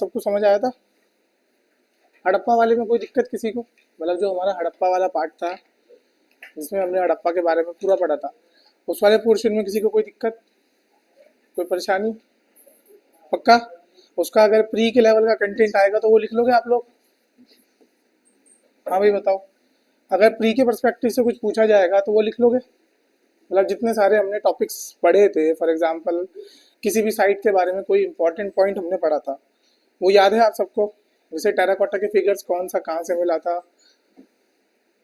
सबको समझ आया था? हड़प्पा वाले में कोई दिक्कत किसी को? मतलब जो हमारा हड़प्पा वाला पार्ट था जिसमें हमने हड़प्पा के बारे में पूरा पढ़ा था, उस वाले पोर्शन में किसी को कोई दिक्कत, कोई परेशानी? पक्का? उसका अगर प्री के लेवल का कंटेंट आएगा तो वो लिख लोगे आप लोग? हाँ भाई बताओ। अगर प्री के पर्सपेक्टिव से कुछ पूछा जाएगा तो वो लिख लोगे? मतलब जितने सारे हमने टॉपिक्स पढ़े थे, फॉर एग्जांपल किसी भी साइट के बारे में कोई इंपॉर्टेंट पॉइंट हमने पढ़ा था, वो याद है आप सबको? जैसे टेराकोटा के फिगर्स कौन सा कहाँ से मिला था,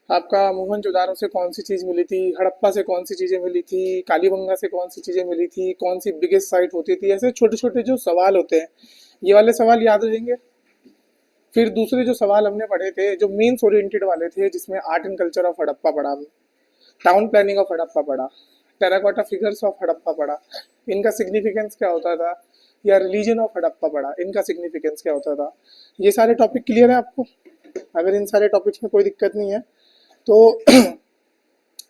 आपका मोहनजोदारो से कौन सी चीज़ मिली थी, हड़प्पा से कौन सी चीज़ें मिली थी, कालीबंगा से कौन सी चीज़ें मिली थी, कौन सी बिगेस्ट साइट होती थी, ऐसे छोटे छोटे जो सवाल होते हैं ये वाले सवाल याद रहेंगे। फिर दूसरे जो सवाल हमने पढ़े थे जो मीन्स ओरिएंटेड वाले थे, जिसमें art and culture of Harappa पढ़ा, टाउन प्लानिंग ऑफ हड़प्पा पढ़ा, टेराकोटा फिगर्स ऑफ हड़प्पा पढ़ा, इनका सिग्निफिकेंस क्या होता था, या रिलीजन ऑफ हड़प्पा पढ़ा, इनका सिग्निफिकेंस क्या होता था। ये सारे टॉपिक क्लियर है आपको? अगर इन सारे टॉपिक्स में कोई दिक्कत नहीं है तो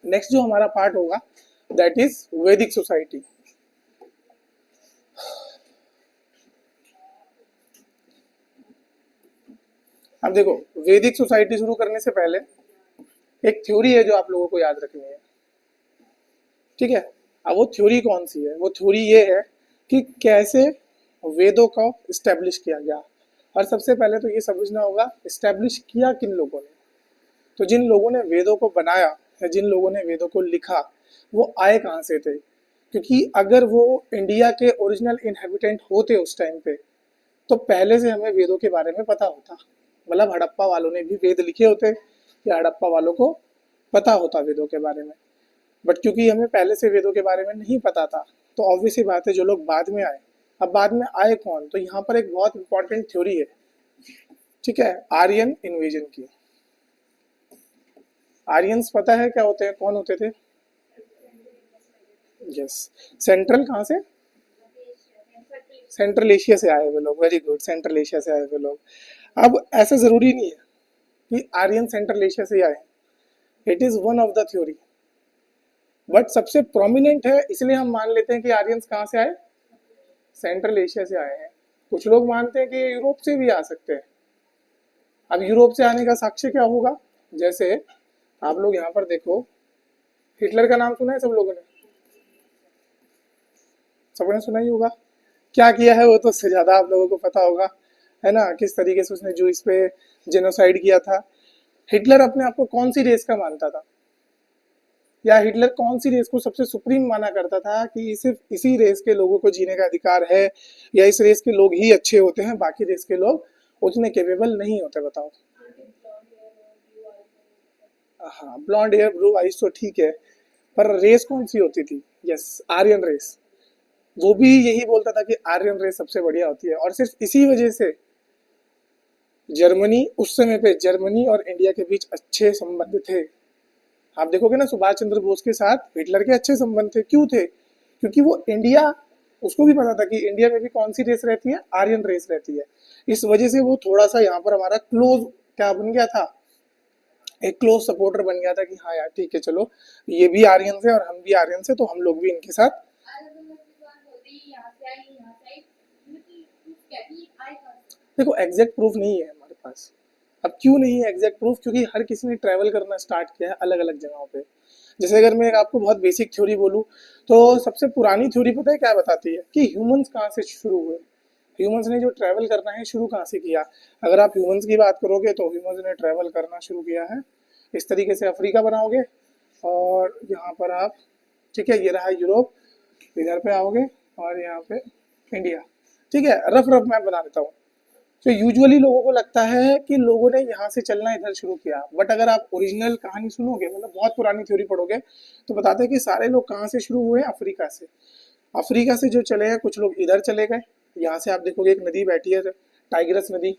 नेक्स्ट जो हमारा पार्ट होगा दैट इज वैदिक सोसाइटी। अब देखो, वैदिक सोसाइटी शुरू करने से पहले एक थ्योरी है जो आप लोगों को याद रखनी है, ठीक है? अब वो थ्योरी कौन सी है? वो थ्योरी ये है कि कैसे वेदों को इस्टेब्लिश किया गया। और सबसे पहले तो ये समझना होगा इस्टेब्लिश किया किन लोगों ने। तो जिन लोगों ने वेदों को बनाया या जिन लोगों ने वेदों को लिखा वो आए कहाँ से थे? क्योंकि अगर वो इंडिया के ओरिजिनल इनहेबिटेंट होते उस टाइम पे तो पहले से हमें वेदों के बारे में पता होता। मतलब हड़प्पा वालों ने भी वेद लिखे होते या हड़प्पा वालों को पता होता वेदों के बारे में। बट क्योंकि हमें पहले से वेदों के बारे में नहीं पता था तो ऑब्वियस ही बात है जो लोग बाद में आए। अब बाद में आए कौन? तो यहाँ पर एक बहुत इंपॉर्टेंट थ्योरी है, ठीक है, आर्यन इन्वेजन की। आर्यंस पता है क्या होते हैं, कौन होते थे? यस, सेंट्रल कहाँ से? सेंट्रल एशिया से आए हुए लोग, वेरी गुड, सेंट्रल एशिया से आए हुए लोग। अब ऐसा जरूरी नहीं है कि आर्यन सेंट्रल एशिया से आए, it is one of the theory, but सबसे प्रोमिनेंट है इसलिए हम मान लेते हैं कि आर्यंस कहाँ से आए? सेंट्रल एशिया से आए हैं। कुछ लोग मानते हैं कि यूरोप से भी आ सकते हैं। अब यूरोप से आने का साक्ष्य क्या होगा? जैसे आप लोग यहाँ पर देखो, हिटलर का नाम सुना है सब लोगों ने? सबने सुना ही होगा। क्या किया है वो तो उससे ज्यादा आप लोगों को पता होगा, है ना? किस तरीके से उसने जूइस पे जेनोसाइड किया था। हिटलर अपने आप को कौन सी रेस का मानता था, या हिटलर कौन सी रेस को सबसे सुप्रीम माना करता था कि सिर्फ इसी रेस के लोगों को जीने का अधिकार है, या इस रेस के लोग ही अच्छे होते हैं, बाकी रेस के लोग उतने केपेबल नहीं होते? बताओ। हाँ, ब्लॉन्ड हेयर ब्लू आइज तो ठीक है, पर रेस कौन सी होती थी? Yes, Aryan race. वो भी यही बोलता था कि आर्यन रेस सबसे बढ़िया होती है, और सिर्फ इसी वजह से जर्मनी, उस समय पे जर्मनी और इंडिया के बीच अच्छे संबंध थे। आप देखोगे ना, सुभाष चंद्र बोस के साथ हिटलर के अच्छे संबंध थे। क्यों थे? क्योंकि वो इंडिया, उसको भी पता था कि इंडिया में भी कौन सी रेस रहती है? आर्यन रेस रहती है। इस वजह से वो थोड़ा सा यहाँ पर हमारा क्लोज क्या बन गया था, एक क्लोज सपोर्टर बन गया था कि हाँ यार ठीक है, चलो ये भी आर्यन से और हम भी आर्यन से, तो हम लोग भी इनके साथ। देखो एग्जैक्ट प्रूफ नहीं है हमारे पास। अब क्यों नहीं है एग्जैक्ट प्रूफ? क्योंकि हर किसी ने ट्रैवल करना स्टार्ट किया है अलग अलग जगहों पे। जैसे अगर मैं आपको बहुत बेसिक थ्योरी बोलूँ तो सबसे पुरानी थ्योरी पता है क्या बताती है? कि ह्यूमंस कहाँ से शुरू हुए, ह्यूमंस ने जो ट्रैवल करना है शुरू कहाँ से किया। अगर आप ह्यूमंस की बात करोगे तो ह्यूमंस ने ट्रैवल करना शुरू किया है इस तरीके से, अफ्रीका बनाओगे और यहाँ पर आप, ठीक है, ये रहा यूरोप, इधर पे आओगे और यहाँ पे इंडिया, ठीक है, रफ रफ मैप बना देता हूँ। तो यूजुअली लोगों को लगता है कि लोगों ने यहाँ से चलना इधर शुरू किया, बट अगर आप ओरिजिनल कहानी सुनोगे, मतलब बहुत पुरानी थ्योरी पढ़ोगे, तो बताते हैं कि सारे लोग कहाँ से शुरू हुए? अफ्रीका से। अफ्रीका से जो चले हैं कुछ लोग इधर चले गए। यहाँ से आप देखोगे एक नदी बैठी है, टाइग्रस नदी,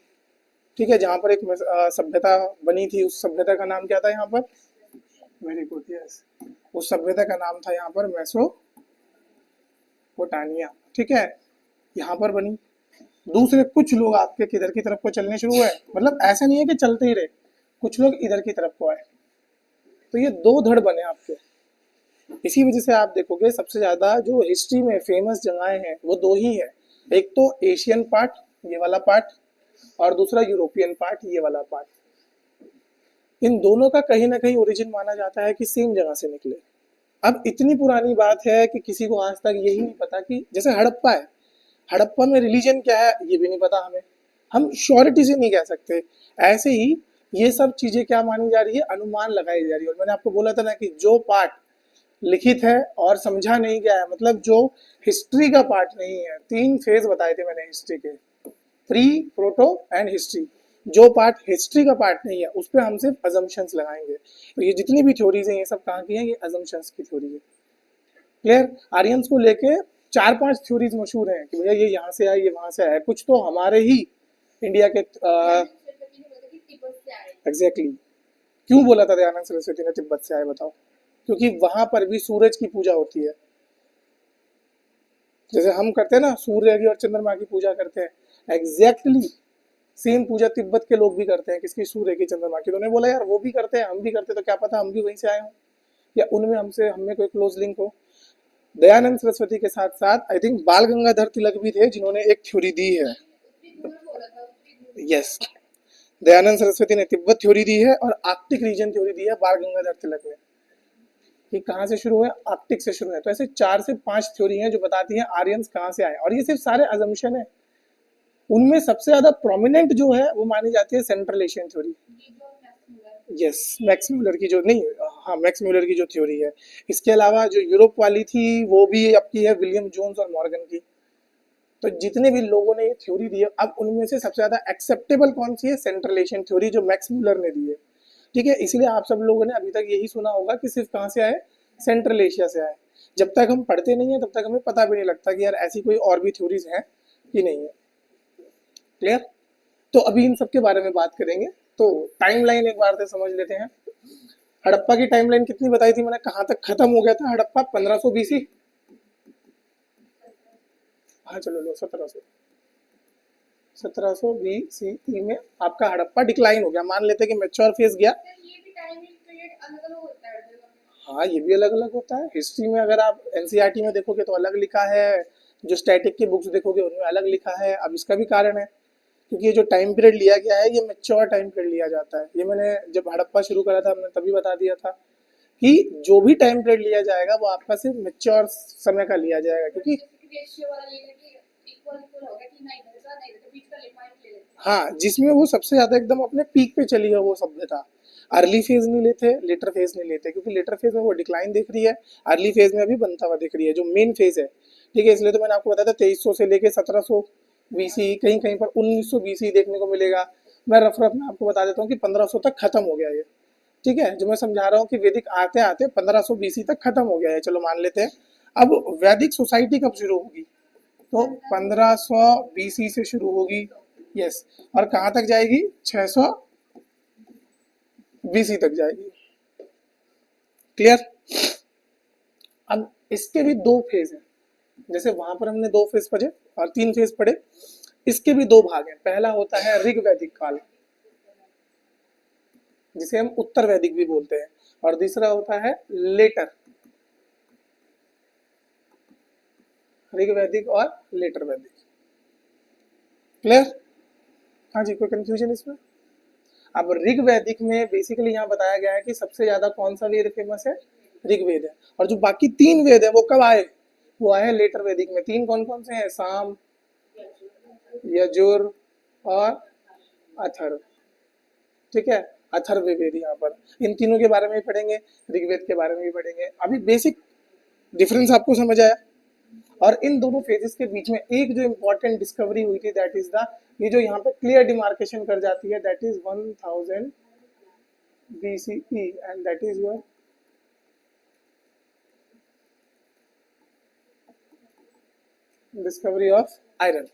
ठीक है, जहाँ पर एक सभ्यता बनी थी। उस सभ्यता का नाम क्या था यहाँ पर? वेरी गुड, यस, उस सभ्यता का नाम था यहाँ पर मेसोपोटामिया, ठीक है, यहाँ पर बनी। दूसरे कुछ लोग आपके किधर की तरफ को चलने शुरू हुए, मतलब ऐसा नहीं है कि चलते ही रहे, कुछ लोग इधर की तरफ को आए, तो ये दो धड़ बने आपके। इसी वजह से आप देखोगे सबसे ज्यादा जो हिस्ट्री में फेमस जगहें हैं वो दो ही है, एक तो एशियन पार्ट ये वाला पार्ट, और दूसरा यूरोपियन पार्ट, ये वाला पार्ट। इन दोनों का कहीं ना कहीं ओरिजिन माना जाता है कि सेम जगह से निकले। अब इतनी पुरानी बात है कि किसी को आज तक यही नहीं पता कि जैसे हड़प्पा है, हड़प्पा में रिलीजन क्या है ये भी नहीं पता हमें, हम श्योरिटी से नहीं कह सकते। ऐसे ही ये सब चीजें क्या मानी जा रही है, अनुमान लगाई जा रही है। और मैंने आपको बोला था ना कि जो पार्ट लिखित है और समझा नहीं गया है, मतलब जो हिस्ट्री का पार्ट नहीं है, 3 फेज बताए थे मैंने हिस्ट्री के, प्री, प्रोटो एंड हिस्ट्री। जो पार्ट हिस्ट्री का पार्ट नहीं है उस पर हम सिर्फ अजम्पशंस लगाएंगे। तो ये जितनी भी थ्योरीज हैं ये सब कहाँ की हैं, ये अजम्पशंस की थ्योरी है। क्लियर? आर्यंस को लेके 4-5 थ्योरीज मशहूर हैं कि भैया ये यहाँ से आया, ये वहां से आया, कुछ तो हमारे ही इंडिया के एग्जैक्टली। क्यों बोला था दयानंद सरस्वती ने तिब्बत से आए, बताओ? क्योंकि वहां पर भी सूरज की पूजा होती है, जैसे हम करते हैं ना सूर्य की और चंद्रमा की पूजा करते हैं, एग्जैक्टली सेम पूजा तिब्बत के लोग भी करते हैं। किसकी? सूर्य की, चंद्रमा की। तो उन्होंने बोला यार वो भी करते हैं, हम भी करते हैं, तो क्या पता हम भी वहीं से आए हों या उनमें हमसे हमें कोई क्लोज लिंक हो। दयानंद सरस्वती के साथ साथ आई थिंक बाल गंगाधर तिलक भी थे जिन्होंने एक थ्योरी दी है। यस, दयानंद सरस्वती ने तिब्बत थ्योरी दी है और आर्कटिक रीजन थ्योरी दी है बाल गंगाधर तिलक ने, कि कहाँ से शुरू है, आर्कटिक से शुरू है। तो ऐसे 4 से 5 थ्योरी हैं जो बताती हैं आर्यंस कहाँ से आए, और ये सिर्फ सारे अजम्पशन है। उनमें सबसे ज्यादा प्रोमिनेंट जो है वो मानी जाती है Central Asian theory. Yes, Max Muller की जो नहीं, हाँ मैक्स म्यूलर की जो थ्योरी है। इसके अलावा जो यूरोप वाली थी वो भी आपकी है विलियम जोन्स और मॉर्गन की। तो जितने भी लोगों ने ये थ्योरी दी है, अब उनमें से सबसे ज्यादा एक्सेप्टेबल कौन सी है, सेंट्रल एशियन थ्योरी जो मैक्स म्यूलर ने दी है। ठीक है, इसलिए आप सब लोगों ने अभी तक यही सुना होगा कि सिर्फ कहाँ से आए, सेंट्रल एशिया से आए। जब तक हम पढ़ते नहीं है तब तक हमें पता भी नहीं लगता कि यार ऐसी कोई और भी थ्योरीज हैं कि नहीं है। क्लियर? तो अभी इन सब के बारे में बात करेंगे। तो टाइमलाइन एक बार से समझ लेते हैं। हड़प्पा की टाइमलाइन कितनी बताई थी मैंने, कहाँ तक खत्म हो गया था हड़प्पा? 1500 बीसी। हाँ चलो लो, 1700 बीसीई में आपका हड़प्पा डिक्लाइन हो गया। मान लेते कि मैच्योर फेज गया। हाँ ये भी अलग अलग होता है। हिस्ट्री में अगर आप एनसीईआरटी में देखोगे तो अलग लिखा है, जो स्टैटिक की बुक्स देखोगे उनमें अलग लिखा है। अब इसका भी कारण है क्योंकि ये जो टाइम पीरियड लिया गया है ये मैच्योर टाइम पीरियड लिया जाता है। ये मैंने जब हड़प्पा शुरू करा था हमने तभी बता दिया था कि जो भी टाइम पीरियड लिया जाएगा वो आपका सिर्फ मैच्योर समय का लिया जाएगा। क्योंकि हाँ, जिसमें वो सबसे ज्यादा एकदम अपने पीक पे चली है वो सभ्यता। अर्ली फेज नहीं लेते, लेटर फेज नहीं लेते, क्योंकि लेटर फेज में वो डिक्लाइन दिख रही है, अर्ली फेज में अभी बनता हुआ दिख रही है जो मेन फेज है। ठीक है, इसलिए तो मैंने आपको बताया था 2300 से लेके 1700 बीसी, कहीं कहीं पर 1900 बीसी देखने को मिलेगा। मैं रफ रफ में आपको बता देता हूँ कि 1500 तक खत्म हो गया ये। ठीक है, जो मैं समझा रहा हूँ कि वैदिक आते आते 1500 बीसी तक खत्म हो गया है, चलो मान लेते हैं। अब वैदिक सोसाइटी कब शुरू होगी, तो 1500 बीसी से शुरू होगी। यस, और कहाँ तक जाएगी, 600 बीसी तक जाएगी। क्लियर? अब इसके भी 2 फेज हैं, जैसे वहां पर हमने 2 फेज पढ़े और 3 फेज पढ़े, इसके भी 2 भाग हैं। पहला होता है ऋग वैदिक काल, जिसे हम उत्तर वैदिक भी बोलते हैं, और दूसरा होता है लेटर, ऋग वैदिक और लेटर वैदिक। क्लियर? हाँ जी, कोई कंफ्यूजन इसमें? अब ऋग वैदिक में बेसिकली यहाँ बताया गया है कि सबसे ज्यादा कौन सा वेद फेमस है, ऋग्वेद है। और जो बाकी 3 वेद है वो कब आए, वो आए लेटर वैदिक में। 3 कौन कौन से हैं, साम, यजुर और अथर्व। ठीक है, अथर्ववेद यहाँ पर, इन तीनों के बारे में पढ़ेंगे, ऋग्वेद के बारे में भी पढ़ेंगे। अभी बेसिक डिफरेंस आपको समझ आया? और इन दोनों फेजेस के बीच में एक जो इंपॉर्टेंट डिस्कवरी हुई थी दैट इज द, ये जो यहाँ पे क्लियर डिमार्केशन कर जाती है, that is 1000 BCE and that is your discovery of iron.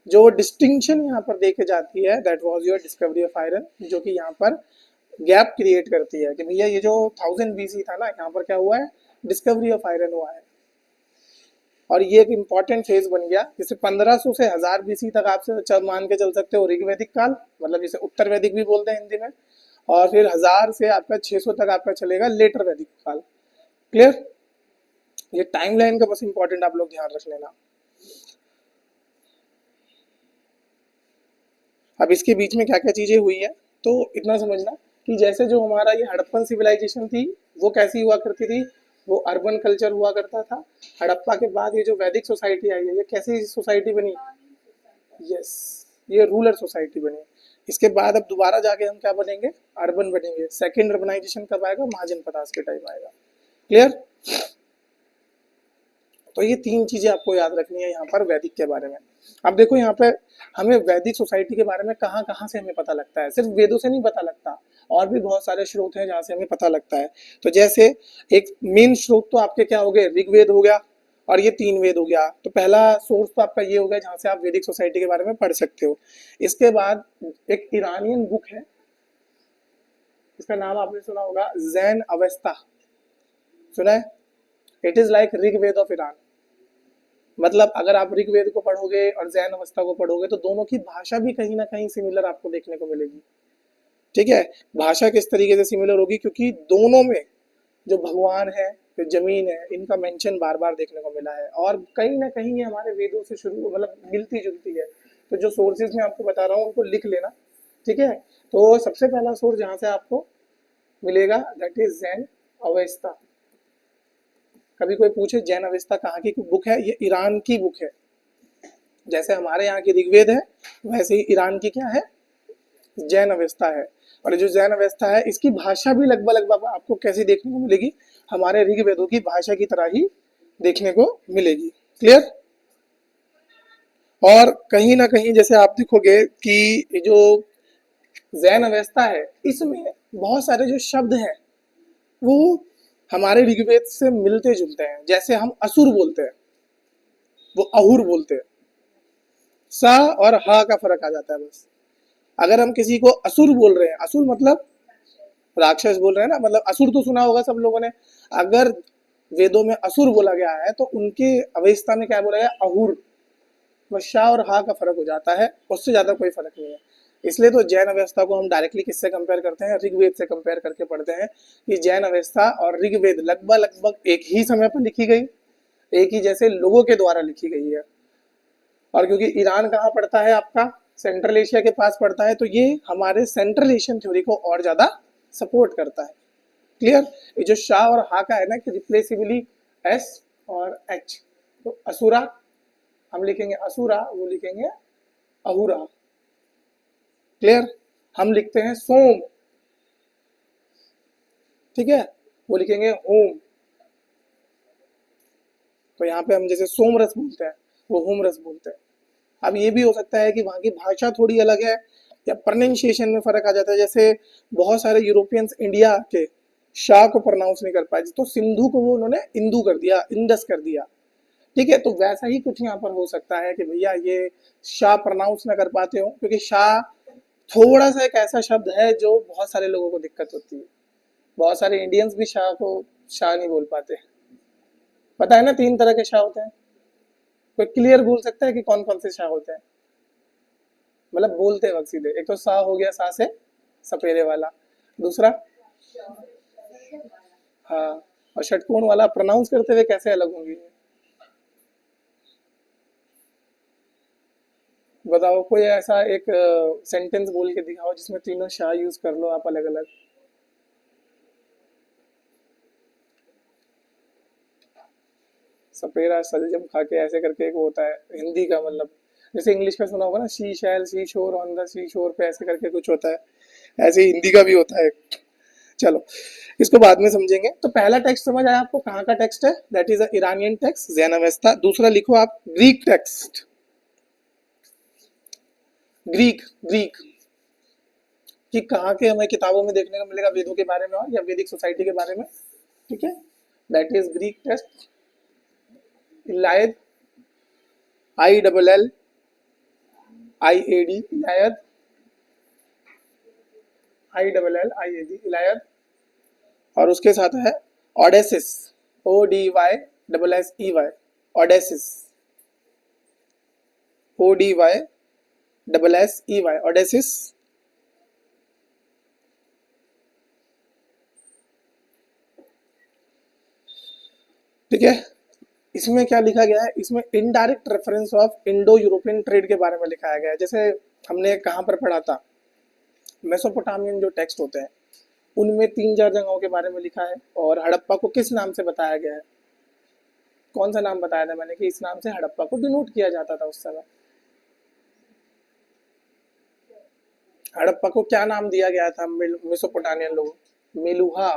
जो डिस्टिंक्शन यहाँ पर देखे जाती है that was your discovery of iron, जो कि यहाँ पर गैप क्रिएट करती है कि भैया ये जो 1000 BC था ना, यहाँ पर क्या हुआ है, डिस्कवरी ऑफ आयरन हुआ है। और ये एक इम्पॉर्टेंट फेज बन गया। जैसे 1500 से 1000 BC तक आप मान के चल सकते हो ऋग्वैदिक काल, मतलब जिसे उत्तर वैदिक भी बोलते हैं हिंदी में, और फिर 1000 से आपका 600 तक आपका चलेगा लेटर वैदिक काल। क्लियर? ये टाइमलाइन का बस इंपॉर्टेंट आप लोग ध्यान रख लेना। अब इसके बीच में क्या क्या चीजें हुई है, तो इतना समझना कि जैसे जो हमारा ये हड़प्पन सिविलाइजेशन थी वो कैसी हुआ करती थी, वो अर्बन कल्चर हुआ करता था। हड़प्पा के बाद ये जो वैदिक सोसाइटी आई है, ये कैसी सोसाइटी बनी, यस, ये रूरल सोसाइटी बनी। इसके बाद अब दोबारा जाके हम क्या बनेंगे, अर्बन बनेंगे। सेकेंड अर्बनाइजेशन कब आएगा, महाजनपदास के टाइम आएगा। क्लियर। तो ये तीन चीजें आपको याद रखनी है यहाँ पर वैदिक के बारे में। अब देखो यहाँ पे हमें वैदिक सोसाइटी के बारे में कहाँ कहाँ से हमें पता लगता है, सिर्फ वेदों से नहीं पता लगता, और भी बहुत सारे स्रोत हैं जहाँ से हमें पता लगता है। तो जैसे एक मेन स्रोत तो आपके क्या हो गए, ऋग्वेद हो गया, और ये तीन वेद हो गया। तो पहला सोर्स तो आपका ये हो गया जहाँ से आप वैदिक सोसाइटी के बारे में पढ़ सकते हो। इसके बाद एक ईरानियन बुक है, इसका नाम आपने सुना होगा, जैन अवेस्ता, सुना है? It is like Rigveda of Iran. मतलब अगर आप ऋग्वेद को पढ़ोगे और जैन अवस्था को पढ़ोगे तो दोनों की भाषा भी कहीं ना कहीं सिमिलर आपको देखने को मिलेगी। ठीक है, भाषा किस तरीके से सिमिलर होगी, क्योंकि दोनों में जो भगवान है, जो जमीन है, इनका मेंशन बार बार देखने को मिला है, और कहीं ना कहीं ये हमारे वेदों से शुरू मतलब मिलती जुलती है। तो जो सोर्सेज मैं आपको बता रहा हूँ उनको लिख लेना। ठीक है, तो सबसे पहला सोर्स जहाँ से आपको मिलेगा दैट इज जैन अवेस्ता। कभी कोई पूछे जैन अवेस्ता कहाँ की बुक है, ये ईरान की बुक है। जैसे हमारे यहाँ की ऋग्वेद है वैसे ही ईरान की क्या है, जैन अवेस्ता है। और जो जैन अवेस्ता है इसकी भाषा भी लगभग लगभग आपको कैसी देखने को मिलेगी, हमारे ऋग्वेदों की भाषा की तरह ही देखने को मिलेगी। क्लियर। और कहीं ना कहीं जैसे आप देखोगे कि जो जैन अवेस्ता है इसमें बहुत सारे जो शब्द हैं वो हमारे ऋग्वेद से मिलते जुलते हैं। जैसे हम असुर बोलते हैं, वो अहुर बोलते हैं। सा और हा का फर्क आ जाता है बस। अगर हम किसी को असुर बोल रहे हैं, असुर मतलब राक्षस बोल रहे हैं ना, मतलब असुर तो सुना होगा सब लोगों ने। अगर वेदों में असुर बोला गया है तो उनके अवेस्ता में क्या बोला गया, अहुर। बस शाह और हा का फर्क हो जाता है, उससे ज्यादा कोई फर्क नहीं है। इसलिए तो जैन अवस्था को हम डायरेक्टली किससे कंपेयर करते हैं, ऋग्वेद से कंपेयर करके पढ़ते हैं कि जैन अवस्था और ऋग्वेद लगभग लगभग एक ही समय पर लिखी गई, एक ही जैसे लोगों के द्वारा लिखी गई है। और क्योंकि ईरान कहाँ पड़ता है आपका, सेंट्रल एशिया के पास पड़ता है, तो ये हमारे सेंट्रल एशियन थ्योरी को और ज्यादा सपोर्ट करता है। क्लियर। ये जो शाह और हा का है ना कि रिप्लेसिबली एस और एच, तो असुरा हम लिखेंगे असुरा, वो लिखेंगे अहुरा। क्लियर। हम लिखते हैं सोम, ठीक है, वो लिखेंगे होम। तो यहाँ पे हम जैसे सोम रस बोलते हैं वो होम रस बोलते हैं। अब ये भी हो सकता है कि वहाँ की भाषा थोड़ी अलग है या प्रोनाउंसिएशन में फर्क आ जाता है। जैसे बहुत सारे यूरोपियंस इंडिया के शाह को प्रोनाउंस नहीं कर पाए, तो सिंधु को वो उन्होंने इंदू कर दिया, इंडस कर दिया। ठीक है, तो वैसा ही कुछ यहाँ पर हो सकता है कि भैया ये शाह प्रोनाउंस ना कर पाते हो, क्योंकि शाह थोड़ा सा एक ऐसा शब्द है जो बहुत सारे लोगों को दिक्कत होती है। बहुत सारे इंडियंस भी शाह को शाह नहीं बोल पाते। पता है ना तीन तरह के शाह होते हैं, कोई क्लियर बोल सकता है कि कौन कौन से शाह होते हैं, मतलब बोलते वक्त सीधे। एक तो सा हो गया, सा से सपेरे वाला। दूसरा, हाँ, और षटकोण वाला प्रोनाउंस करते हुए कैसे अलग होंगे, बताओ। कोई ऐसा एक सेंटेंस बोल के दिखाओ जिसमें तीनों शाह यूज कर लो आप अलग अलग। सपेरा सलजम खा के ऐसे करके एक होता है हिंदी का, मतलब जैसे इंग्लिश का सुना होगा ना, शी शैल सी शोर ऑन द सी शोर पे ऐसे करके कुछ होता है, ऐसे हिंदी का भी होता है। चलो इसको बाद में समझेंगे। तो पहला टेक्स्ट समझ आया आपको, कहाँ का टेक्स्ट है, that is Iranian text Jain Avesta. दूसरा लिखो आप ग्रीक टेक्स्ट, ग्रीक, ग्रीक कि कहाँ के हमें किताबों में देखने को मिलेगा वेदों के बारे में और या वैदिक सोसाइटी के बारे में। ठीक है, that is Greek text, Iliad, I double L I A D, Iliad, I double L I A D, Iliad. और उसके साथ है Odyssey, O D Y double S E Y, Odyssey, O D Y double S E Y, Odyssey. ठीक है, इसमें क्या लिखा गया है, इसमें indirect reference of Indo European trade के बारे में लिखाया गया है। जैसे हमने कहाँ पर पढ़ा था, मेसोपोटामियन जो टेक्स्ट होते हैं उनमें 3-4 जगहों के बारे में लिखा है, और हड़प्पा को किस नाम से बताया गया है, कौन सा नाम बताया था मैंने कि इस नाम से हड़प्पा को डिनोट किया जाता था उस समय। हड़प्पा को क्या नाम दिया गया था मेसोपोटामियन लोगों, मेलुहा,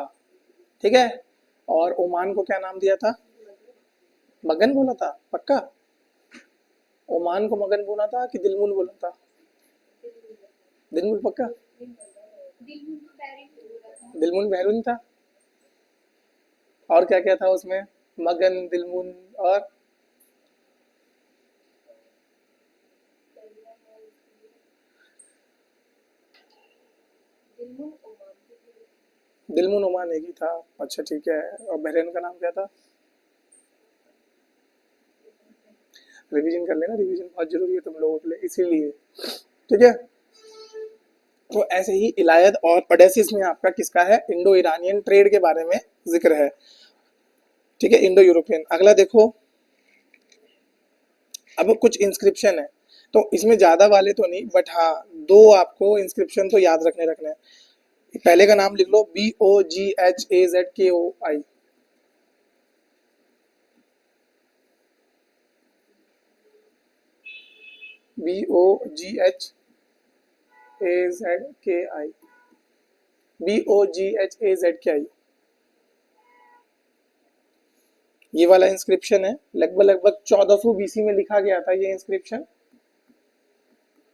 ठीक है। और ओमान को क्या नाम दिया था, मगन बोला था, पक्का। ओमान को मगन बोला था कि दिलमुल बोला था, दिलमुल पक्का, दिलमुल बहरून था। और क्या क्या था उसमें, मगन, दिलमुल और दिलमुल ओमान एक ही था। अच्छा ठीक है, और बहरेन का नाम क्या था, रिवीजन कर लेना, रिवीजन बहुत जरूरी है तुम लोगों के लिए इसीलिए, ठीक है। तो ऐसे ही इलायद और ओडेसिस में आपका किसका है, इंडो ईरानियन ट्रेड के बारे में जिक्र है, ठीक है, इंडो यूरोपियन। अगला देखो, अब कुछ इंस्क्रिप्शन है, तो इसमें ज्यादा वाले तो नहीं, बट हाँ दो आपको इंस्क्रिप्शन तो याद रखने हैं। पहले का नाम लिख लो, BOGHAZKOI, BOGHAZKI, BOGHAZKI, ये वाला इंस्क्रिप्शन है। लगभग लगभग 1400 BC में लिखा गया था ये इंस्क्रिप्शन।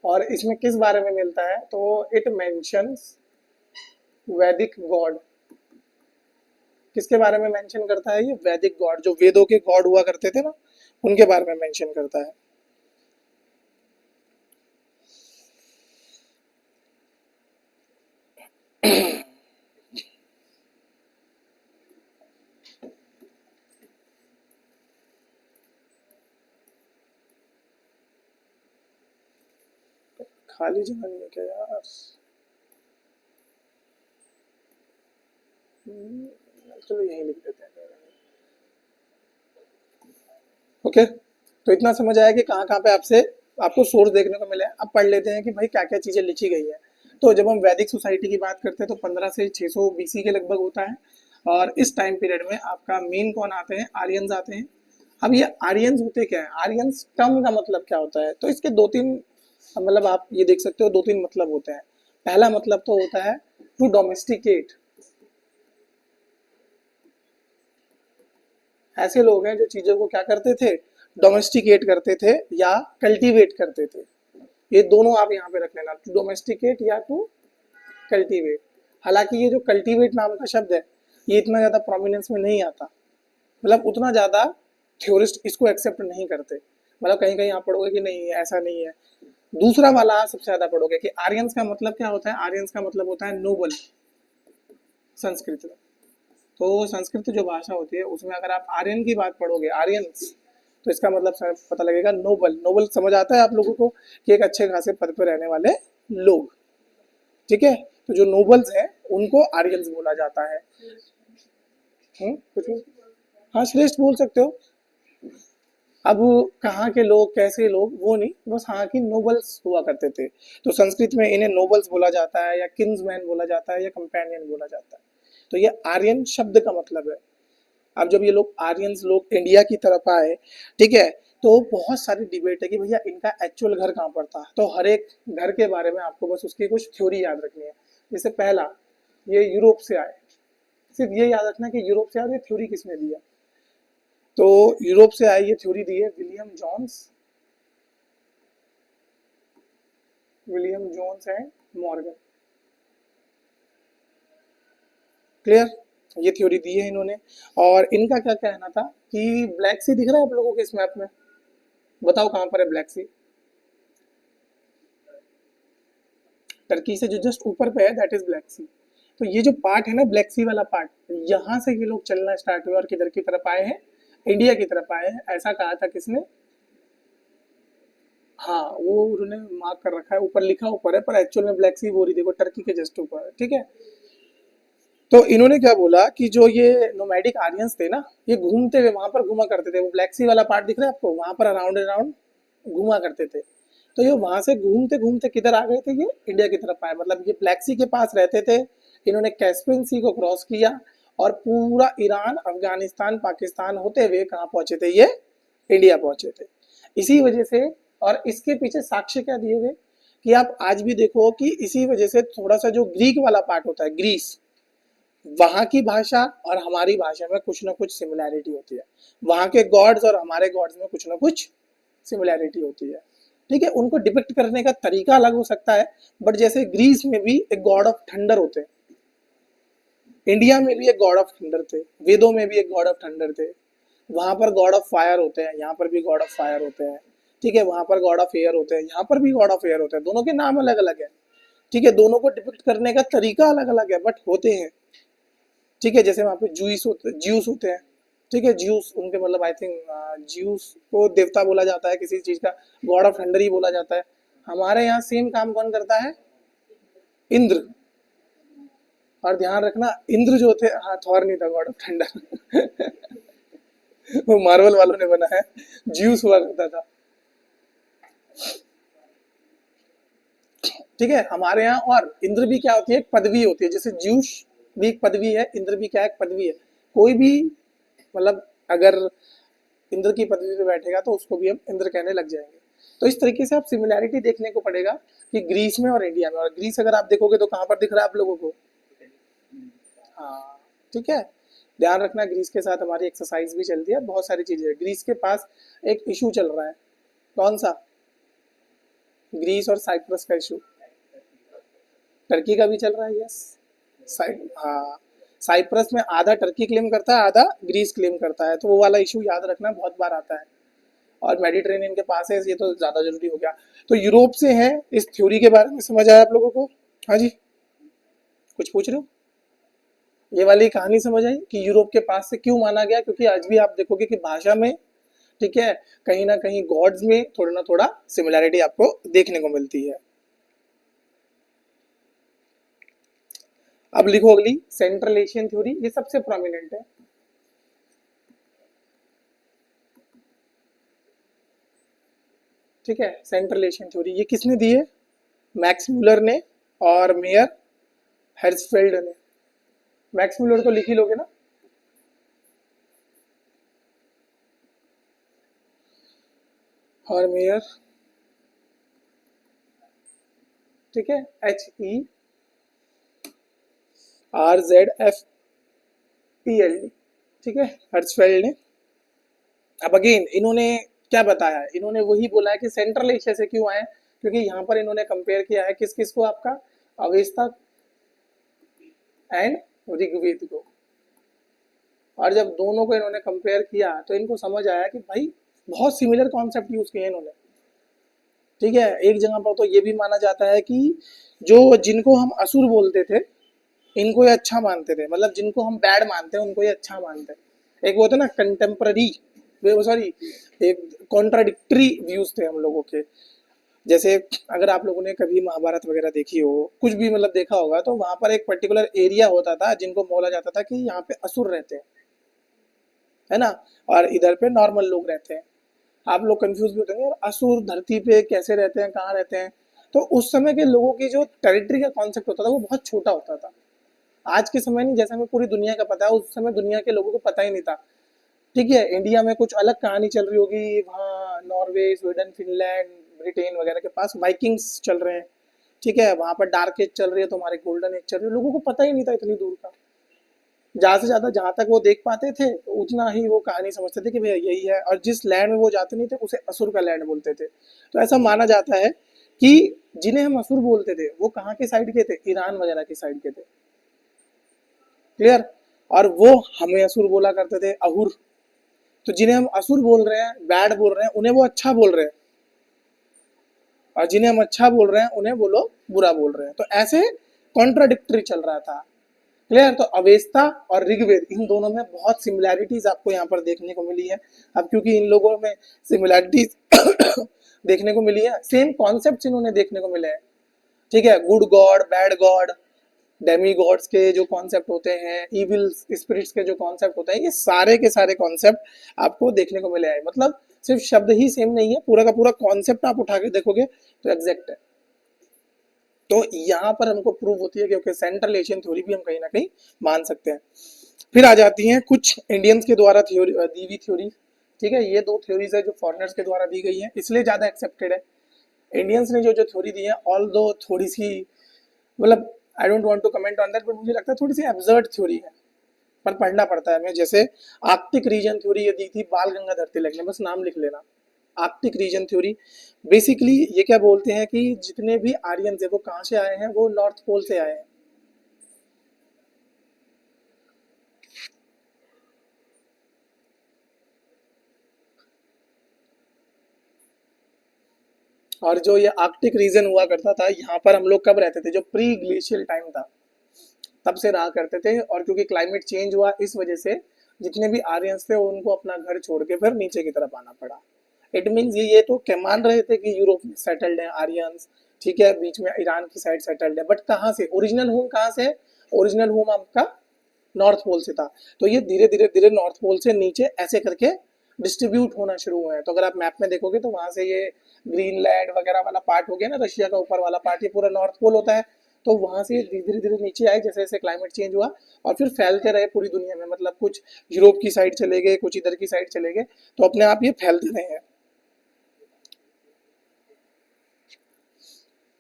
और इसमें किस बारे में मिलता है, तो इट मेंशंस वैदिक गॉड, किसके बारे में मेंशन करता है ये, वैदिक गॉड, जो वेदों के गॉड हुआ करते थे ना, उनके बारे में मेंशन करता है। खाली जगह नहीं है क्या यार, चलो यही लिख देते हैं। ओके, तो इतना समझ आया कि कहाँ कहाँ पे आपसे आपको सोर्स देखने को मिले। अब पढ़ लेते हैं कि भाई क्या क्या चीज़ें लिखी गई है। तो जब हम वैदिक सोसाइटी की बात करते हैं तो 15 से 600 BC के लगभग होता है। और इस टाइम पीरियड में आपका मेन कौन आते हैं, आर्यंस आते हैं। अब ये आर्यंस होते क्या है, आर्यंस टर्म का मतलब क्या होता है, तो इसके दो तीन मतलब आप ये देख सकते हो, दो तीन मतलब होते हैं। पहला मतलब तो होता है टू डोमेस्टिकेट, ऐसे लोग हैं जो चीजों को क्या करते थे, डोमेस्टिकेट करते थे या कल्टीवेट करते थे। ये दोनों आप यहाँ पे रख लेना, टू डोमेस्टिकेट या टू कल्टीवेट। हालांकि ये जो कल्टीवेट नाम का शब्द है ये इतना ज्यादा प्रोमिनेंस में नहीं आता, मतलब उतना ज्यादा थ्योरिस्ट इसको एक्सेप्ट नहीं करते। मतलब कहीं कहीं आप पढ़ोगे कि नहीं ऐसा नहीं है। दूसरा वाला सबसे ज्यादा पढ़ोगे कि आर्यंस का मतलब क्या होता है, आर्यंस का मतलब होता है नोबल, संस्कृत में। तो संस्कृत जो भाषा होती है उसमें अगर आप आर्यन की बात पढ़ोगे, आर्यंस, तो इसका मतलब पता लगेगा नोबल। नोबल समझ आता है आप लोगों को कि एक अच्छे खासे पद पर रहने वाले लोग, ठीक है। तो जो नोबल्स हैं उनको आर्यंस बोला जाता है। कुछ हाँ श्रेष्ठ बोल सकते हो। अब कहाँ के लोग कैसे लोग वो नहीं, बस हाँ की नोबल्स हुआ करते थे। तो संस्कृत में इन्हें नोबल्स बोला जाता है या किंग्समैन बोला जाता है या कंपेनियन बोला जाता है। तो ये आर्यन शब्द का मतलब है। अब जब ये लोग आर्यंस लोग इंडिया की तरफ आए, ठीक है, तो बहुत सारी डिबेट है कि भैया इनका एक्चुअल घर कहाँ पर था। तो हर एक घर के बारे में आपको बस उसकी कुछ थ्योरी याद रखनी है। जैसे पहला, ये यूरोप से आए, सिर्फ ये याद रखना कि यूरोप से आए, ये थ्योरी किसने दिया। तो यूरोप से आई ये थ्योरी दी है William Jones and Morgan. Clear, ये थ्योरी दी है इन्होंने। और इनका क्या कहना था कि ब्लैक सी दिख रहा है आप लोगों के इस मैप में, बताओ कहां पर है ब्लैक सी, टर्की से जो जस्ट ऊपर पे है दैट इज ब्लैक सी। तो ये जो पार्ट है ना ब्लैक सी वाला पार्ट, यहाँ से ये लोग चलना स्टार्ट हुए और किधर की तरफ आए हैं, इंडिया की तरफ आए हैं, ऐसा कहा था किसने। हाँ वो उन्होंने मार्क कर रखा है, ऊपर लिखा ऊपर है, पर एक्चुअल में ब्लैक सी वो रही देखो टर्की के जस्ट ऊपर, ठीक है। तो इन्होंने क्या बोला कि जो ये नोमैडिक आर्यंस थे ना, ये घूमते हुए वहां पर घूमा करते थे, वो ब्लैक सी वाला पार्ट दिख रहा है आपको, वहां पर अराउंड अराउंड घूमा करते थे। तो ये वहां से घूमते घूमते किधर आ गए थे, ये इंडिया की तरफ आए, मतलब ये ब्लैक सी के पास रहते थे, इन्होंने कैस्पियन सी को क्रॉस किया और पूरा ईरान, अफगानिस्तान, पाकिस्तान होते हुए कहाँ पहुंचे थे, ये इंडिया पहुंचे थे। इसी वजह से, और इसके पीछे साक्ष्य क्या दिए गए कि आप आज भी देखो कि इसी वजह से थोड़ा सा जो ग्रीक वाला पार्ट होता है, ग्रीस, वहां की भाषा और हमारी भाषा में कुछ ना कुछ सिमिलैरिटी होती है, वहां के गॉड्स और हमारे गॉड्स में कुछ ना कुछ सिमिलैरिटी होती है। ठीक है, उनको डिपिक्ट करने का तरीका अलग हो सकता है, बट जैसे ग्रीस में भी एक गॉड ऑफ थंडर होते हैं, इंडिया में भी एक गॉड ऑफ थंडर थे, वेदों में भी एक गॉड ऑफ थंडर थे, वहां पर गॉड ऑफ फायर होते हैं, यहाँ पर भी गॉड ऑफ फायर होते हैं। ठीक है, वहां पर गॉड ऑफ एयर होते हैं, यहाँ पर भी गॉड ऑफ एयर होते हैं, दोनों के नाम अलग अलग है। ठीक है, दोनों को डिपिक्ट करने का तरीका अलग अलग है, बट होते हैं। ठीक है, जैसे वहाँ पे ज्यूस होते हैं। ठीक है, ज्यूस उनके मतलब आई थिंक ज्यूस को देवता बोला जाता है किसी चीज का, गॉड ऑफ थंडर ही बोला जाता है। हमारे यहाँ सेम काम कौन करता है, इंद्र। और ध्यान रखना, इंद्र जो थे, हाँ थॉर नहीं था गॉड ऑफ थंडर वो मार्वल वालों ने बना है, ज्यूस हुआ करता था। ठीक है, हमारे यहाँ, और इंद्र भी क्या होती है, एक पदवी होती है, जैसे ज्यूस भी एक पदवी है, इंद्र भी क्या है, एक पदवी है। कोई भी मतलब अगर इंद्र की पदवी पे बैठेगा तो उसको भी हम इंद्र कहने लग जाएंगे। तो इस तरीके से आप सिमिलैरिटी देखने को पड़ेगा कि ग्रीस में और इंडिया में, और ग्रीस अगर आप देखोगे तो कहाँ पर दिख रहा है आप लोगों को, हाँ ठीक है। ध्यान रखना, ग्रीस के साथ हमारी एक्सरसाइज भी चलती है, बहुत सारी चीजें। ग्रीस के पास एक इशू चल रहा है, कौन सा, ग्रीस और साइप्रस का इशू। टर्की का भी चल रहा है, यस। हाँ, साइप्रस में आधा टर्की क्लेम करता है, आधा ग्रीस क्लेम करता है, तो वो वाला इशू याद रखना, बहुत बार आता है। और मेडिटेरेनियन के पास है, ये तो ज्यादा जरूरी हो गया। तो यूरोप से है, इस थ्योरी के बारे में समझ आया आप लोगों को? हाँ जी, कुछ पूछ रहे हो? ये वाली कहानी समझ आई कि यूरोप के पास से क्यों माना गया, क्योंकि आज भी आप देखोगे कि भाषा में, ठीक है, कहीं ना कहीं गॉड्स में थोड़ा ना थोड़ा सिमिलैरिटी आपको देखने को मिलती है। अब लिखो अगली, सेंट्रल एशियन थ्योरी, ये सबसे प्रोमिनेंट है। ठीक है, सेंट्रल एशियन थ्योरी ये किसने दी है, मैक्स म्यूलर ने और मेयर हेर्सफेल्ड ने। मैक्स म्यूलर तो लिख ही लोगे ना, और मेयर, ठीक है, HERZFELD, ठीक है, हर्ट्सफेल्ड ने। अब अगेन इन्होंने क्या बताया, इन्होंने वही बोला है कि सेंट्रल एशिया से क्यों आए, क्योंकि यहाँ पर इन्होंने कंपेयर किया है किस किस को, आपका अवेस्ता एंड ऋग्वेद को। और जब दोनों को इन्होंने कंपेयर किया तो इनको समझ आया कि भाई बहुत सिमिलर कॉन्सेप्ट यूज किए इन्होंने। ठीक है, एक जगह पर तो ये भी माना जाता है कि जो जिनको हम असुर बोलते थे, इनको ये अच्छा मानते थे, मतलब जिनको हम बैड मानते हैं उनको ये अच्छा मानते हैं। एक वो होता है ना कंटेम्पररी, सॉरी, एक कॉन्ट्राडिक्टरी व्यूज थे हम लोगों के। जैसे अगर आप लोगों ने कभी महाभारत वगैरह देखी हो, कुछ भी मतलब देखा होगा, तो वहां पर एक पर्टिकुलर एरिया होता था जिनको बोला जाता था कि यहाँ पे असुर रहते हैं, है ना, और इधर पे नॉर्मल लोग रहते हैं। आप लोग कंफ्यूज भी होते हैं यार, असुर धरती पे कैसे रहते हैं, कहाँ रहते हैं। तो उस समय के लोगों की जो टेरिटरी का कॉन्सेप्ट होता था वो बहुत छोटा होता था। आज के समय नहीं, जैसे हमें पूरी दुनिया का पता है, उस समय दुनिया के लोगों को पता ही नहीं था। ठीक है, इंडिया में कुछ अलग कहानी चल रही होगी, वहाँ नॉर्वे, स्वीडन, फिनलैंड, ब्रिटेन वगैरह के पास वाइकिंग्स चल रहे हैं। ठीक है, वहां पर डार्क एज चल रही है, तो हमारे गोल्डन एज चल रही है, लोगों को पता ही नहीं था इतनी दूर का। ज्यादा से ज्यादा जहां तक वो देख पाते थे तो उतना ही वो कहानी समझते थे कि भैया यही है, और जिस लैंड में वो जाते नहीं थे उसे असुर का लैंड बोलते थे। तो ऐसा माना जाता है कि जिन्हें हम असुर बोलते थे वो कहाँ के साइड के थे, ईरान वगैरह के साइड के थे। क्लियर? और वो हमें असुर बोला करते थे, अहुर। तो जिन्हें हम असुर बोल रहे हैं, बैड बोल रहे हैं, उन्हें वो अच्छा बोल रहे हैं, और जिन्हें हम अच्छा बोल रहे हैं उन्हें वो लोग बुरा बोल रहे हैं। तो ऐसे कॉन्ट्राडिक्टरी चल रहा था। क्लियर? तो अवेस्ता और ऋग्वेद, इन दोनों में बहुत सिमिलैरिटीज आपको यहाँ पर देखने को मिली है। अब क्योंकि इन लोगों में सिमिलैरिटीज देखने को मिली है, सेम कॉन्सेप्ट इन्होंने देखने को मिले हैं। ठीक है, good God, bad God, Demi God's के जो कॉन्सेप्ट होते हैं, इविल स्पिरिट्स के जो कॉन्सेप्ट होते हैं, ये सारे के सारे कॉन्सेप्ट आपको देखने को मिले हैं। मतलब सिर्फ शब्द ही सेम नहीं है, पूरा का पूरा कॉन्सेप्ट आप उठा के देखोगे तो एग्जैक्ट है। तो यहाँ पर हमको प्रूव होती है क्योंकि सेंट्रल एशियन थ्योरी भी हम कहीं ना कहीं मान सकते हैं। फिर आ जाती हैं कुछ इंडियंस के द्वारा थ्योरी दी हुई थ्योरी। ठीक है, ये दो थ्योरीज है जो फॉरेनर्स के द्वारा दी गई है, इसलिए ज्यादा एक्सेप्टेड है। इंडियंस ने जो जो थ्योरी दी है, ऑल दो थोड़ी सी, मतलब I don't want to comment on that, but मुझे लगता है थोड़ी सी एब्सर्ड थ्योरी है, पर पढ़ना पड़ता है हमें। जैसे आर्कटिक रीजन थ्योरी ये दी थी बाल गंगाधर तिलक ने, बस नाम लिख लेना। आर्कटिक रीजन थ्योरी बेसिकली ये क्या बोलते हैं कि जितने भी आर्यंस है वो कहाँ से आए हैं, वो नॉर्थ पोल से आए हैं। और जो ये आर्कटिक रीजन हुआ करता था, यहाँ पर हम लोग कब रहते थे, जो प्री ग्लेशियल टाइम था तब से रहा करते थे। और क्योंकि क्लाइमेट चेंज हुआ इस वजह से जितने भी आर्यंस थे उनको अपना घर छोड़ के फिर नीचे की तरफ आना पड़ा। इट मीन्स ये तो क्या मान रहे थे कि यूरोप में सेटल्ड है आर्यंस, ठीक है, बीच में ईरान की साइड सेटल्ड है, बट कहाँ से ओरिजिनल होम, कहाँ से ओरिजिनल होम आपका नॉर्थ पोल से था। तो ये धीरे धीरे धीरे नॉर्थ पोल से नीचे ऐसे करके डिस्ट्रीब्यूट होना शुरू हुए हैं। तो अगर आप मैप में देखोगे तो वहां से ये ग्रीनलैंड वगैरह वाला पार्ट हो गया ना, रशिया का ऊपर वाला पार्ट, ये पूरा नॉर्थ पोल होता है। तो वहां से धीरे धीरे नीचे आए जैसे जैसे क्लाइमेट चेंज हुआ, और फिर फैलते रहे पूरी दुनिया में। मतलब कुछ यूरोप की साइड चले गए, कुछ इधर की साइड चले गए, तो अपने आप ये फैलते रहे हैं।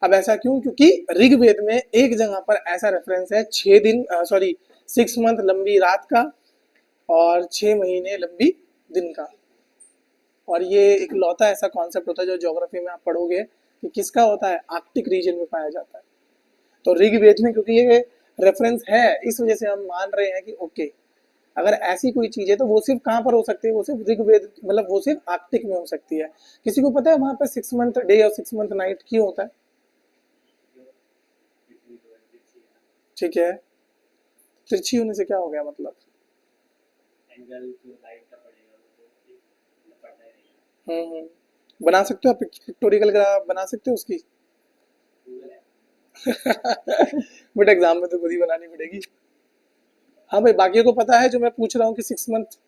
अब ऐसा क्यों? क्योंकि ऋग्वेद में एक जगह पर ऐसा रेफरेंस है, 6 दिन, सॉरी 6 मंथ लंबी रात का और 6 महीने लंबी दिन का। और ये एक लौता ऐसा कॉन्सेप्ट होता है जो ज्योग्राफी में आप पढ़ोगे कि किसका होता है, आर्कटिक रीजन में पाया जाता है। तो ऋग्वेद में क्योंकि ये रेफरेंस है, इस वजह से हम मान रहे हैं कि ओके, अगर ऐसी कोई चीज है तो वो सिर्फ कहाँ पर हो सकती है, वो सिर्फ ऋग्वेद, मतलब वो सिर्फ आर्कटिक में हो सकती है। किसी को पता है वहां पर 6 मंथ डे और 6 मंथ नाइट क्यों होता है? ठीक है, तिरछी होने से क्या हो गया मतलब? बना सकते हो आप पिक्टोरियल ग्राफ, बना सकते हो उसकी बट एग्जाम में तो खुद ही बनानी पड़ेगी। हाँ भाई, बाकियों को पता है, जो मैं पूछ रहा हूँ कि 6 मंथ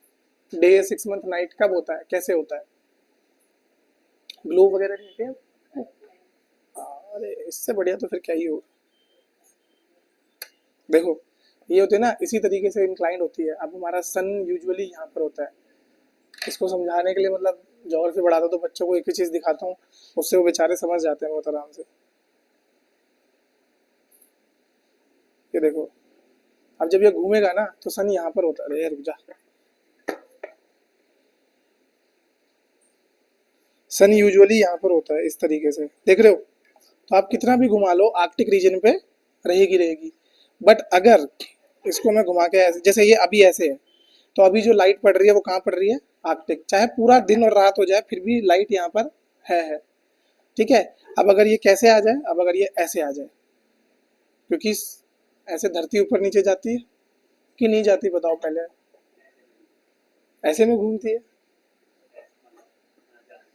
डे 6 मंथ नाइट कब होता है, कैसे होता है? ग्लोब वगैरह नहीं है? अरे इससे बढ़िया तो फिर क्या ही हो। देखो ये होती है ना, इसी तरीके से इंक्लाइंड होती है। अब हमारा सन यूजुअली यहाँ पर होता है। इसको समझाने के लिए मतलब ज्योग्राफी पढ़ाता तो बच्चों को एक ही चीज दिखाता हूँ, उससे वो बेचारे समझ जाते हैं बहुत आराम से। ये देखो, अब जब ये घूमेगा ना तो सन यहाँ पर होता है। अरे रुक जा, सन यूजुअली यहाँ पर होता है इस तरीके से, देख रहे हो? तो आप कितना भी घुमा लो आर्कटिक रीजन पे रहेगी रहेगी। बट अगर इसको मैं घुमा के ऐसे, जैसे ये अभी ऐसे है, तो अभी जो लाइट पड़ रही है वो कहाँ पड़ रही है, आर्कटिक। चाहे पूरा दिन और रात हो जाए फिर भी लाइट यहाँ पर है। ठीक है, अब अगर ये कैसे आ जाए, अब अगर ये ऐसे आ जाए, क्योंकि ऐसे धरती ऊपर नीचे जाती है कि नहीं जाती, बताओ पहले। ऐसे में घूमती है,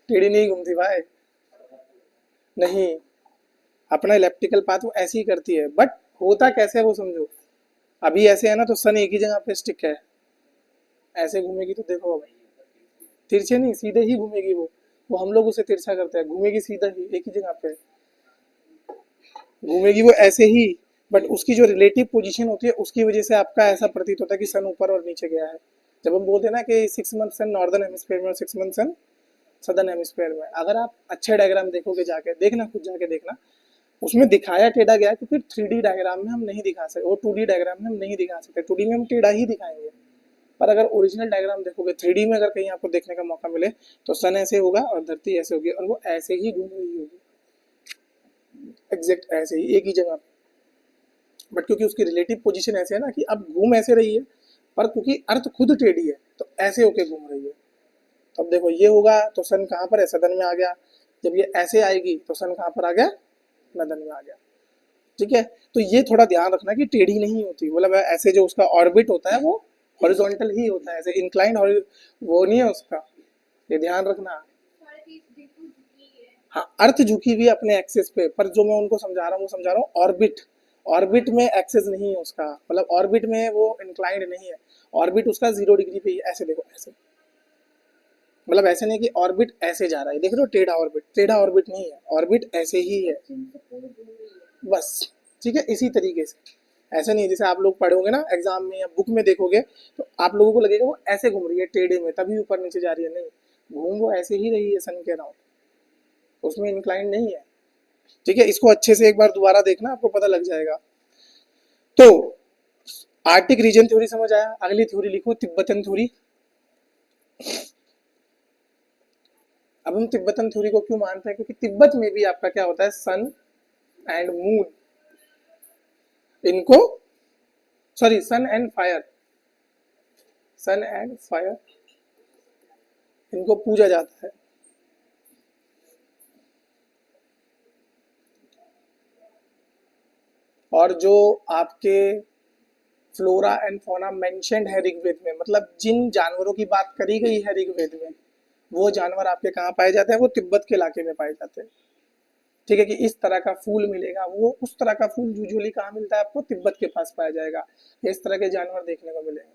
टेढ़ी नहीं घूमती भाई, नहीं। अपना इलेप्टिकल पाथ वो ऐसे ही करती है, बट होता कैसे है वो समझो। अभी ऐसे है ना, तो सन एक ही जगह पे स्टिक है। ऐसे घूमेगी तो देखो, अब तिरछे नहीं सीधे ही घूमेगी वो हम लोग उसे तिरछा करते हैं, घूमेगी सीधा ही एक ही जगह पे घूमेगी वो ऐसे ही। बट उसकी जो रिलेटिव पोजीशन होती है उसकी वजह से आपका ऐसा प्रतीत होता है कि सन ऊपर और नीचे गया है। जब हम बोलते हैं ना कि 6 मंथ सन नॉर्दर्न हेमिस्फीयर में और 6 मंथ सन सदर्न हेमिस्फीयर में, अगर आप अच्छे डायग्राम देखोगे, जाके देखना, खुद जाके देखना, उसमें दिखाया टेढ़ा गया है, क्योंकि 3D डायग्राम में हम नहीं दिखा सकते, और 2D डायग्राम में हम नहीं दिखा सकते। 2D में हम टेढ़ा ही दिखाएंगे, पर अगर ओरिजिनल डायग्राम देखोगे 3D में, अगर कहीं आपको देखने का मौका मिले, तो सन ऐसे होगा और धरती ऐसे होगी, और वो ऐसे ही घूम रही होगी, एग्जैक्ट ऐसे ही एक ही जगह। बट क्योंकि उसकी रिलेटिव पोजीशन ऐसे है ना कि अब घूम ऐसे रही है, पर क्योंकि अर्थ खुद टेढ़ी है तो ऐसे होके घूम रही है। तो अब देखो ये होगा तो सन कहाँ पर है, सदन में आ गया। जब ये ऐसे आएगी तो सन कहाँ पर आ गया, नदन में आ गया। ठीक है, तो ये थोड़ा ध्यान रखना कि टेढ़ी नहीं होती, मतलब ऐसे जो उसका ऑर्बिट होता है वो हॉरिजॉन्टल ही होता है, ऐसे इंक्लाइंड वो नहीं है उसका, ये ध्यान रखना। हाँ, अर्थ झुकी हुई है अपने एक्सिस पे, पर जो मैं उनको समझा रहा हूँ वो समझा रहा हूँ ऑर्बिट। ऑर्बिट में एक्सेस नहीं है उसका, मतलब ऑर्बिट में वो इंक्लाइंड नहीं है, ऑर्बिट उसका 0 डिग्री पे ही है। ऐसे देखो, ऐसे, मतलब ऐसे नहीं कि ऑर्बिट ऐसे जा रहा है, देख रहे हो टेढ़ा ऑर्बिट, टेढ़ा ऑर्बिट नहीं है, ऑर्बिट ऐसे ही है बस। ठीक है, इसी तरीके से, ऐसा नहीं है जैसे आप लोग पढ़ोगे ना एग्जाम में या बुक में देखोगे तो आप लोगों को लगेगा वो ऐसे घूम रही है टेढ़े में तभी ऊपर नीचे जा रही है, नहीं, घूम वो ऐसे ही रही है सन के अराउंड, उसमें इंक्लाइन नहीं है। ठीक है, इसको अच्छे से एक बार दोबारा देखना, आपको पता लग जाएगा। तो आर्टिक रीजन थ्योरी समझ आया, अगली थ्योरी लिखो तिब्बतन थ्योरी। अब हम तिब्बतन थ्योरी को क्यों मानते हैं, क्योंकि तिब्बत में भी आपका क्या होता है, सन एंड मून, इनको, sorry sun and fire, sun and fire, इनको पूजा जाता है। और जो आपके फ्लोरा एंड फौना मेंशन्ड है ऋग्वेद में, मतलब जिन जानवरों की बात करी गई है ऋग्वेद में, वो जानवर आपके कहाँ पाए जाते हैं, वो तिब्बत के इलाके में पाए जाते हैं। ठीक है, कि इस तरह का फूल मिलेगा, वो उस तरह का फूल यूजुअली कहाँ मिलता है आपको, तिब्बत के पास पाया जाएगा, इस तरह के जानवर देखने को मिलेंगे।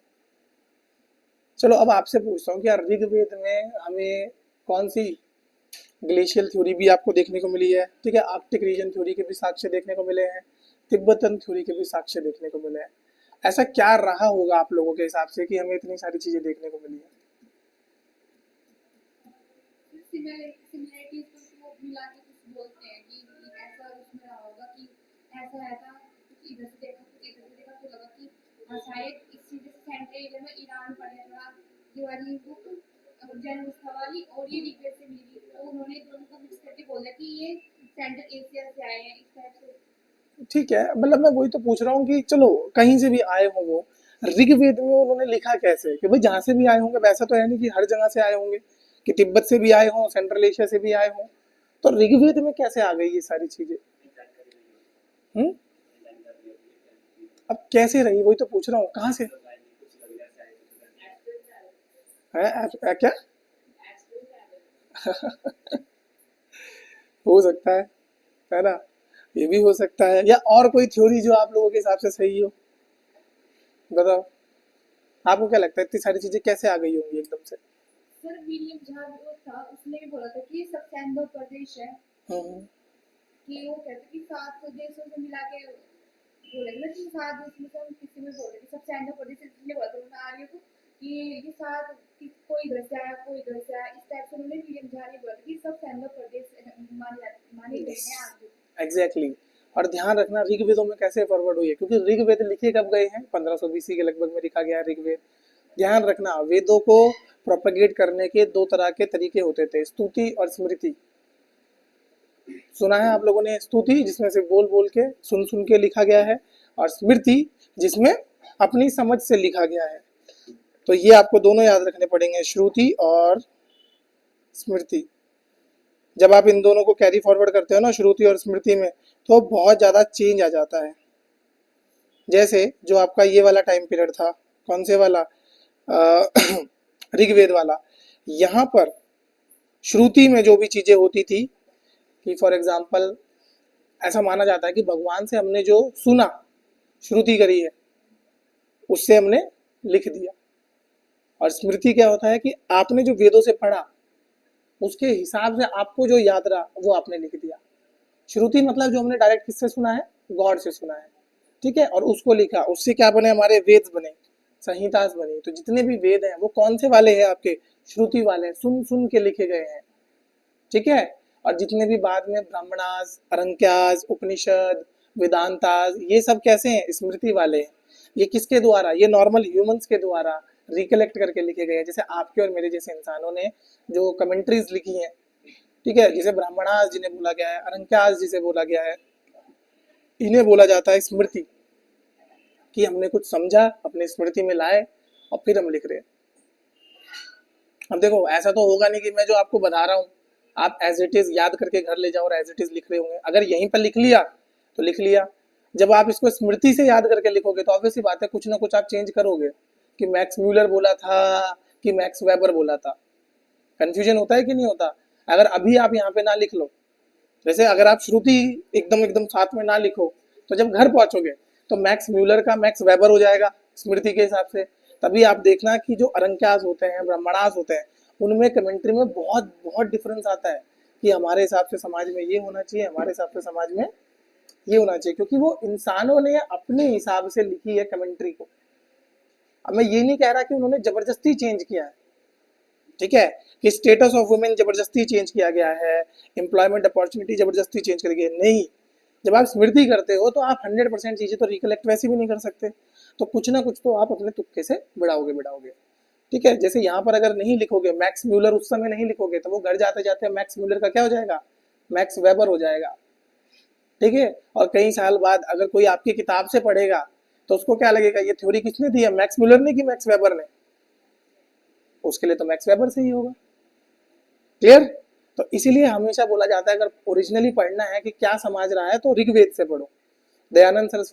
चलो अब आपसे पूछता हूँ कि यार ऋग्वेद में हमें कौन सी ग्लेशियल थ्योरी भी आपको देखने को मिली है, ठीक है, आर्कटिक रीजन थ्योरी के भी साक्ष्य देखने को मिले हैं, तिब्बतन थ्योरी के भी साक्ष्य देखने को मिले हैं। ऐसा क्या रहा होगा आप लोगों के हिसाब से कि हमें इतनी सारी चीजें देखने को मिली है? सिमिलरिटीज को मिला के कुछ बोलते हैं कि ऐसा उसमें रहा होगा कि ऐसा ऐसा कुछ इधर से देखा कुछ इधर से देखा, तो लगा कि शायद इस चीज से सेंट्रल एरिया में ईरान पड़े थोड़ा दिवाली बुक जन्म वाली और ये ऋग्वेद से मिली, तो उन्होंने दोनों को मिक्स करके बोला कि ये सेंट्रल एशिया से आए हैं इस टाइप से। ठीक है, मतलब मैं वही तो पूछ रहा हूँ कि चलो कहीं से भी आए हो, वो ऋग्वेद में उन्होंने लिखा कैसे कि भाई जहां से भी आए होंगे, वैसा तो है नहीं कि हर जगह से आए होंगे, कि तिब्बत से भी आए हों, सेंट्रल एशिया से भी आए हों, तो ऋग्वेद में कैसे आ गई ये सारी चीजें? हम्म, अब कैसे रही वही तो पूछ रहा हूँ, कहाँ से है, क्या हो सकता है ना, ये भी हो सकता है, या और कोई थ्योरी जो आप लोगों के हिसाब से सही हो, बताओ, आपको क्या लगता है इतनी सारी चीजें कैसे आ गई होंगी एकदम से? सर विलियम जहाँ जो था उसने भी बोला था कि ये सब सैंडो प्रदेश है, हम्म, कि वो कहते कि 7 देशों से मिला के बोले ना कि 7 देश में से हम किसी में बोले कि सब सैंडो प्रदेश है, इसलिए बोला था उन्होंने आर्य को कि ये 7 कोई इधर से आया कोई इधर से आया, इस टाइप से उन्होंने विलियम जहाँ ने बोला था कि सब सैंडो प्रदेश माने गए हैं आगे। एग्जैक्टली। और ध्यान रखना ऋग्वेदों में कैसे फॉरवर्ड हुई है, क्योंकि ऋग्वेद लिखे कब गए हैं, 1500 बीसी के लगभग में लिखा गया है ऋग्वेद। ध्यान रखना, वेदों को प्रोपेगेट करने के दो तरह के तरीके होते थे, स्तुति और स्मृति। सुना है आप लोगों ने, स्तुति जिसमें से बोल बोल के सुन सुन के लिखा गया है, और स्मृति जिसमें अपनी समझ से लिखा गया है। तो ये आपको दोनों याद रखने पड़ेंगे, श्रुति और स्मृति। जब आप इन दोनों को कैरी फॉरवर्ड करते हो ना, श्रुति और स्मृति में, तो बहुत ज़्यादा चेंज आ जाता है। जैसे जो आपका ये वाला टाइम पीरियड था, कौन से वाला, ऋग्वेद वाला, यहाँ पर श्रुति में जो भी चीज़ें होती थी, कि फॉर एग्जाम्पल ऐसा माना जाता है कि भगवान से हमने जो सुना, श्रुति करी है, उससे हमने लिख दिया। और स्मृति क्या होता है कि आपने जो वेदों से पढ़ा उसके हिसाब से आपको जो याद रहा वो आपने लिख दिया। श्रुति मतलब जो हमने डायरेक्ट किससे सुना है, गॉड से सुना है, ठीक है, और उसको लिखा, उससे क्या बने, हमारे वेद बने, संहितास बनी। तो जितने भी वेद हैं वो कौन से वाले हैं आपके, श्रुति वाले हैं, सुन सुन के लिखे गए हैं, ठीक है। और जितने भी बाद में ब्राह्मणास, अरंक्यास, उपनिषद, वेदांतास, ये सब कैसे हैं, स्मृति वाले हैं। ये किसके द्वारा, ये नॉर्मल ह्यूमंस के द्वारा रिकलेक्ट करके लिखे गए हैं, जैसे आपके और मेरे जैसे इंसानों ने जो कमेंट्रीज लिखी हैं, ठीक है, जिसे ब्राह्मणास जिन्हें बोला गया है, अरंक्यास जिसे बोला गया है, इन्हें बोला जाता है स्मृति, कि हमने कुछ समझा, अपनी स्मृति में लाए और फिर हम लिख रहे हैं। अब देखो ऐसा तो होगा नहीं कि मैं जो आपको बता रहा हूँ आप एज इट इज याद करके घर ले जाओ और एज इट इज लिख रहे होंगे। अगर यहीं पर लिख लिया तो लिख लिया, जब आप इसको स्मृति से याद करके लिखोगे तो ऑब्वियस सी बात है कुछ ना कुछ आप चेंज करोगे, कि मैक्स म्यूलर बोला था कि मैक्स वेबर बोला था। कंफ्यूजन होता है कि नहीं होता? अगर अभी आप यहाँ पे ना लिख लो, जैसे अगर आप श्रुति एकदम एकदम साथ में ना लिखो, तो जब घर पहुंचोगे तो मैक्स म्यूलर का मैक्स वेबर हो जाएगा स्मृति के हिसाब से। तभी आप देखना कि जो अरंक्यास होते हैं, ब्राह्मणास होते हैं, उनमें कमेंट्री में बहुत बहुत डिफरेंस आता है कि हमारे हिसाब से समाज में ये होना चाहिए, हमारे हिसाब से समाज में ये होना चाहिए, क्योंकि वो इंसानों ने अपने हिसाब से लिखी है कमेंट्री को। अब मैं ये नहीं कह रहा कि उन्होंने जबरदस्ती चेंज किया है, ठीक है, कि स्टेटस ऑफ वुमेन जबरदस्ती चेंज किया गया है, एम्प्लॉयमेंट अपॉर्चुनिटी जबरदस्ती चेंज कर गई है, नहीं। जब आप स्मृति करते हो तो आप 100% चीजें तो रिकलेक्ट वैसे भी नहीं कर सकते, तो कुछ ना कुछ तो आप अपने तुक्के से बढ़ाओगे, ठीक है। जैसे यहाँ पर अगर नहीं लिखोगे मैक्स म्यूलर, उस समय नहीं लिखोगे तो वो घर जाते जाते मैक्स म्यूलर का क्या हो जाएगा, मैक्स वेबर हो जाएगा, ठीक है। और कई साल बाद अगर कोई आपकी किताब से पढ़ेगा तो उसको क्या लगेगा, ये थ्योरी किसने दी है, मैक्स म्यूलर ने कि मैक्स वेबर ने, उसके लिए तो मैक्स वेबर से ही होगा। क्लियर। तो इसीलिए हमेशा बोला जाता है अगर ओरिजिनली पढ़ना है कि क्या समाज रहा है तो ऋग्वेद से पढ़ो। दयानंद सरस्वती